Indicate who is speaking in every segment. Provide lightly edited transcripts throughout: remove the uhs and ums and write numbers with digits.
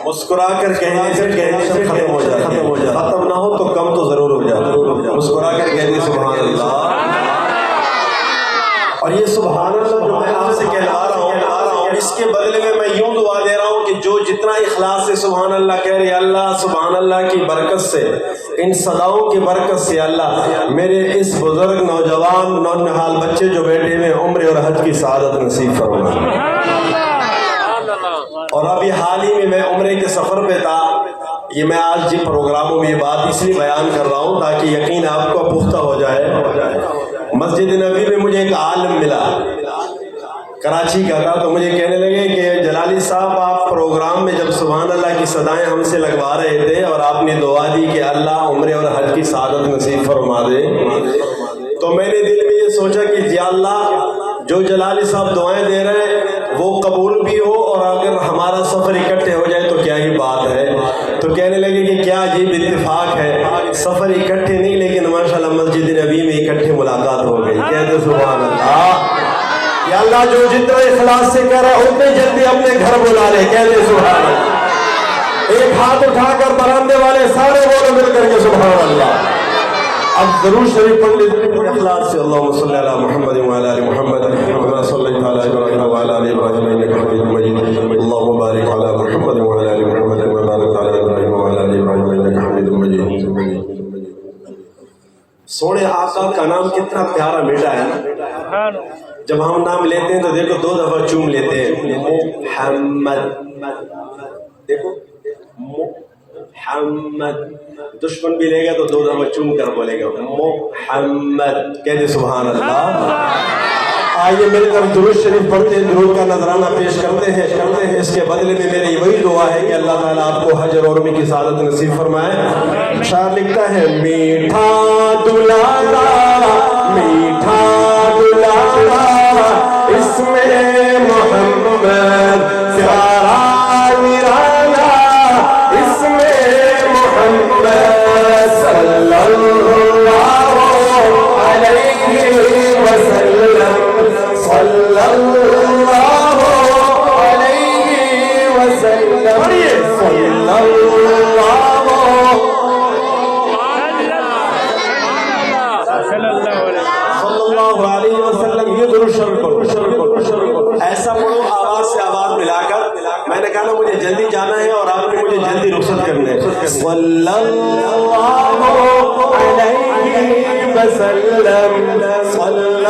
Speaker 1: مسکرا کر کہنے سے ٹینشن ختم ہو جاتی ہے، ختم نہ ہو تو کم تو ضرور ہو جاتا، مسکرا کر کہنے سبحان اللہ۔ اور یہ سبحان اللہ جو میں آپ سے کہلا رہا ہوں اس کے بدلے میں یوں دعا دے رہا ہوں کہ جو جتنا اخلاص سے سبحان اللہ کہہ رہے اللہ سبحان اللہ کی برکت سے، ان صداؤں کی برکت سے اللہ میرے اس بزرگ نوجوان نونہال بچے جو بیٹھے ہوئے عمرے اور حج کی سعادت نصیب فرما۔ اور ابھی حال ہی میں عمرے کے سفر پہ تھا، یہ میں آج جن پروگراموں میں یہ بات اس لیے بیان کر رہا ہوں تاکہ یقین آپ کو پختہ ہو جائے۔ مسجد نبی میں مجھے ایک عالم ملا، کراچی کا تھا، تو مجھے کہنے لگے کہ جلالی صاحب آپ پروگرام میں جب سبحان اللہ کی صدائیں ہم سے لگوا رہے تھے اور آپ نے دعا دی کہ اللہ عمرے اور حج کی سعادت نصیب فرما دے، تو میں نے دل میں یہ سوچا کہ یا اللہ جو جلالی صاحب دعائیں دے رہے ہیں وہ قبول بھی ہو، اور اگر ہمارا سفر اکٹھے ہو جائے تو کیا ہی بات ہے۔ تو کہنے لگے کہ کیا عجیب اتفاق ہے، سفر اکٹھے نہیں لیکن ماشاءاللہ مسجد نبی میں اکٹھے ملاقات ہو گئی۔ کہتے سبحان اللہ، یا اللہ جو جتنا اخلاص سے کر رہا ہے اتنے جلدی اپنے گھر بلا لے۔ کہتے سبحان اللہ، ایک ہاتھ اٹھا کر براندے والے سارے بولو مل کر کے سبحان اللہ۔ اب ضرور شریف پڑھ لیتے اخلاص سے، اللہم صلی علی محمد وعلی آل محمد کما صلیت علی ابراہیم وعلی آل ابراہیم انک حمید مجید، اللہم بارک علی محمد وعلی آل محمد کما بارکت علی ابراہیم وعلی آل ابراہیم انک حمید مجید۔ سونے آقا کا نام کتنا پیارا میٹھا ہے نا، جب ہم نام لیتے ہیں تو دیکھو دو دفعہ چوم لیتے ہیں، محمد، دیکھو محمد، دشمن بھی لے گا تو دو دفعہ چوم کر بولے گا محمد۔ کہتے سبحان اللہ۔ آئیے مل کر درود شریف پڑھتے ہیں، درود کا نذرانہ پیش کرتے ہیں۔ اس کے بدلے میں میری وہی دعا ہے کہ اللہ تعالیٰ آپ کو حج اور عمرے کی سعادت نصیب فرمائے۔ شاعر لکھتا ہے میٹھا دلالا میٹھا دلالا اس میں محمد پیارا نرالا، اس میں محمد صلی اللہ علیہ وسلم، صلی اللہ علیہ وسلم، صلی اللہ علیہ وسلم۔ یہ درود شریف پڑھو، ایسا پڑھو آواز سے آواز ملا کر۔ میں نے کہا نا مجھے جلدی جانا ہے اور آپ نے مجھے جلدی رخصت کرنا ہے۔ صلی اللہ علیہ وسلم، صلی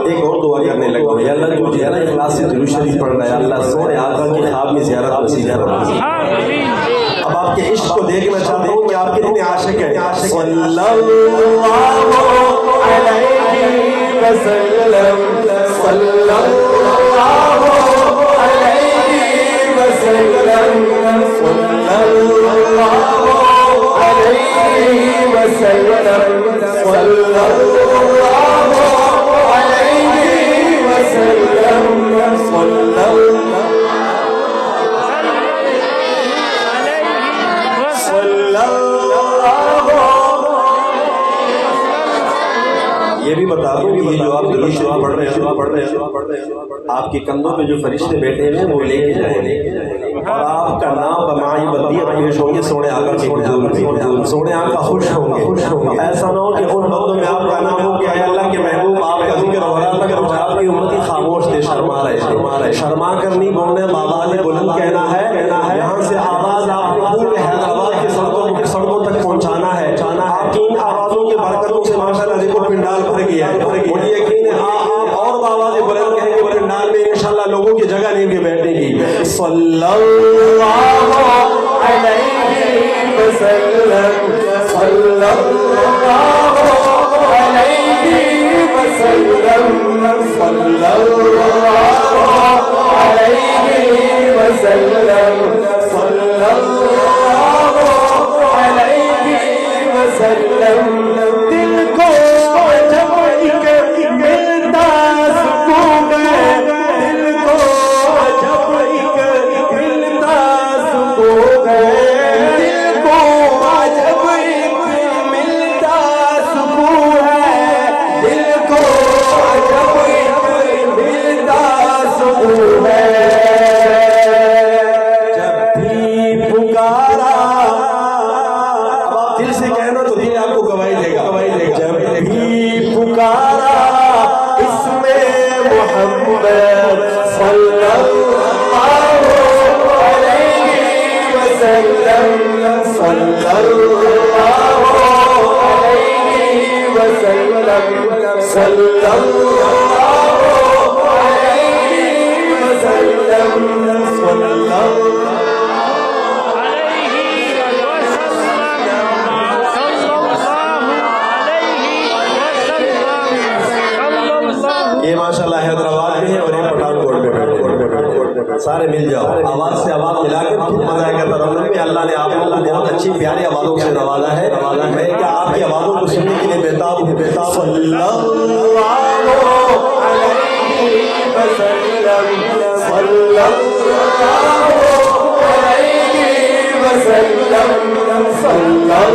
Speaker 1: ایک اور دعا کرنے لگا، یا اللہ جو زیارہ اخلاص سے درود شریف پڑھ رہا ہے اللہ سونے آقا کی خواب میں زیارت نصیب فرما۔ اب آپ کے عشق کو دیکھنا چاہتے ہوں کہ آپ کتنے عاشق ہیں۔ صلی اللہ علیہ وسلم، صلی اللہ علیہ وسلم، صلی اللہ علیہ وسلم، صلی اللہ علیہ وسلم، صلی اللہ یہ بھی بتا دوں کہ یہ جو آپ درود شریف پڑھ رہے ہیں آپ کے کندھوں پہ جو فرشتے بیٹھے ہیں وہ لے کے جائیں گے، اور آپ کا نام بمائی بدیت پیش ہوں گے سونے آقا کے حضور میں، سونے آقا خوش ہوں گے۔ ایسا نہ ہو کہ ان بندوں میں آپ کا نام ہو کہ اے اللہ کے محبوب آپ کا ذکر ہو رہا تھا کہ آپ کی امتی خاموش تھے، شرما رہے، شرما کر نہیں بولنے، آواز بلند کہنا ہے، یہاں سے آواز آپ نے پورے حیدرآباد کی سڑکوں تک پہنچانا ہے۔ آپ کی ان آوازوں کی برکتوں سے ماشاءاللہ دیکھو پنڈال بھر گیا ہے، مجھے یقین ہے آپ اور آوازیں بلند کہیں گے پنڈال میں انشاءاللہ لوگوں کی جگہ نہیں بھی بیٹھنے کی۔ صلی اللہ علیہ وسلم، صلی اللہ علیہ وسلم، صلی اللہ علیہ وسلم، صلی اللہ علیہ وسلم۔ دل کو جب ایک ملتا سکون ہے، دل کو جب ایک ملتا سکون ہے، دل کو جب ایک ملتا سکون ہے، دل کو جب ایک ملتا صلی اللہ علیہ وسلم صلی اللہ علیہ وسلم صلی اللہ علیہ وسلم صلی اللہ یہ ماشاءاللہ حیدرآباد میں ہے اور یہ پٹھان کوٹ میں بیٹھے سارے مل جاؤ آواز سے آواز ملا کے خود مزہ آئے گا ترنم میں اللہ نے آپ کو بہت اچھی پیاری آوازوں سے نوازا ہے میں کیا آپ کی آوازوں کو سننے کے لیے بےتاب ہوں صلی اللہ علیہ وسلم صلی اللہ علیہ وسلم صلی اللہ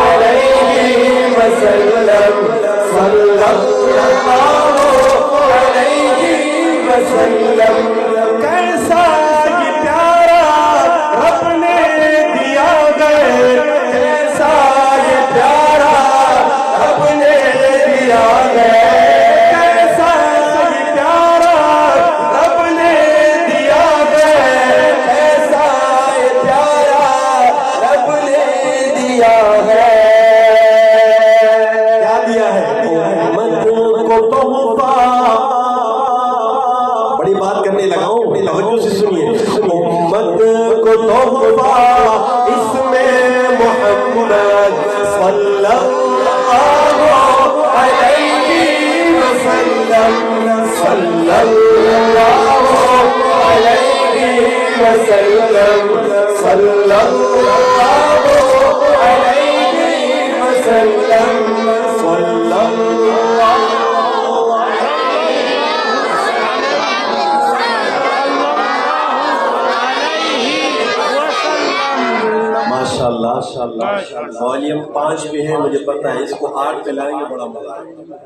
Speaker 1: علیہ وسلم صلی اللہ علیہ وسلم کیسا یہ پیارا رب نے دیا گئے کیسا یہ پیارا رب نے دیا گئے کیسا یہ پیارا رب نے دیا گئے کیسا یہ پیارا رب نے دیا ہے بڑی بات کرنے لگا ہوں توجہ سے سنیے امت کو تحفہ اس میں محمد صلی اللہ علیہ وسلم صلی اللہ علیہ وسلم صلی اللہ علیہ وسلم صلی اللہ ماشاءاللہ والیوم 5 پہ ہے مجھے پتہ ہے اس کو 8 پہ لائیں گے بڑا مزہ آئے گا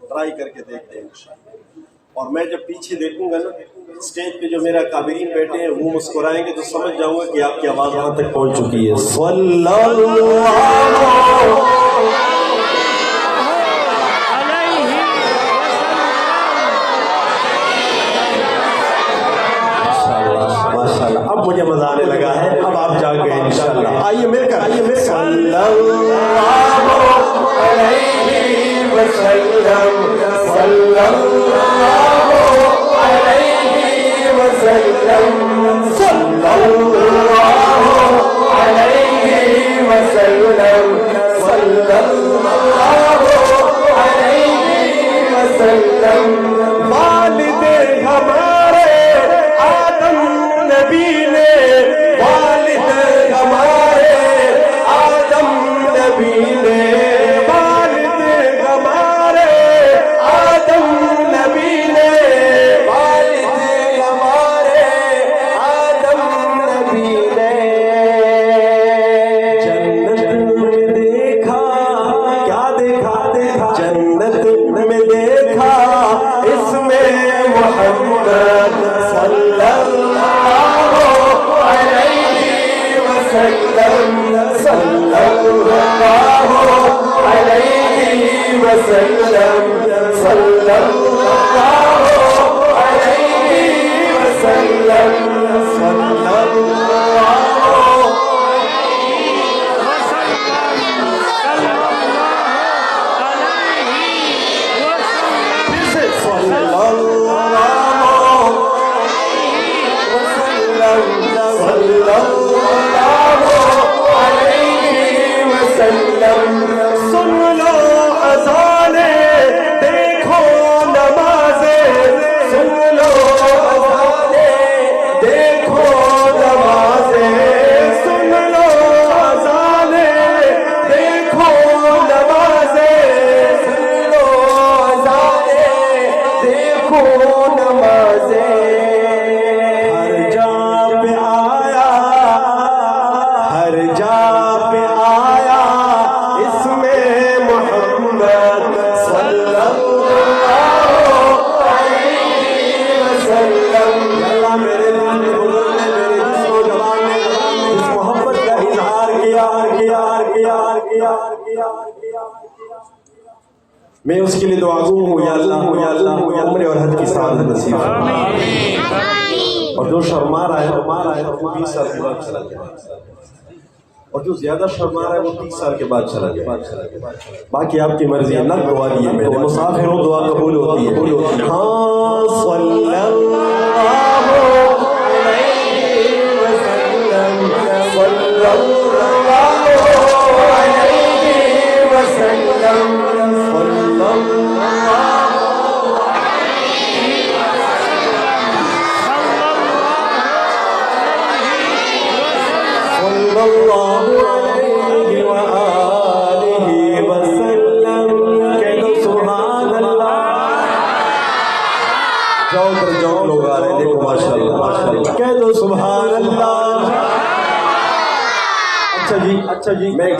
Speaker 1: ٹرائی کر کے دیکھتے ہیں انشاءاللہ اور میں جب پیچھے دیکھوں گا نا اسٹیج پہ جو میرا کابرین بیٹھے ہیں وہ مسکرائیں گے تو سمجھ جاؤں گا کہ آپ کی آواز وہاں تک پہنچ چکی ہے صلی ماشاءاللہ اب مجھے مزہ آنے لگا ہے اب آپ جا گئے انشاءاللہ آئیے مل کر صلی اللہ علیہ وسلم صلی اللہ علیہ وسلم صلی اللہ علیہ وسلم صلی اللہ علیہ وسلم والد ہمارے آدم نبی نے والد ہمارے آدم نبی نے والد ہمارے آدم نبی نے والد ہمارے آدم نبی نے جنت میں دیکھا کیا دیکھا جنت میں دیکھا اس میں محمد صلی اللہ علیہ وسلم صلی اللہ علیہ وسلم صلی اللہ علیہ وسلم صلی اللہ سن لو اذانیں دیکھو نمازیں میں اس کے لیے دعا گو ہوں یا اللہ عمر اور حج کی سعادت نصیب اور جو شرما رہا ہے 20 سال کے بعد چلا جائے اور جو زیادہ شرما رہا ہے وہ 30 سال کے بعد چلا جائے باقی آپ کی مرضی ہے. نہ دعا دیے میں نے مسافروں دعا قبول ہوتی ہے. ہاں صلی اللہ جاؤ لوگ آ رہے ہیں دیکھو ماشاءاللہ کہہ دو سبحان اللہ. اچھا جی میں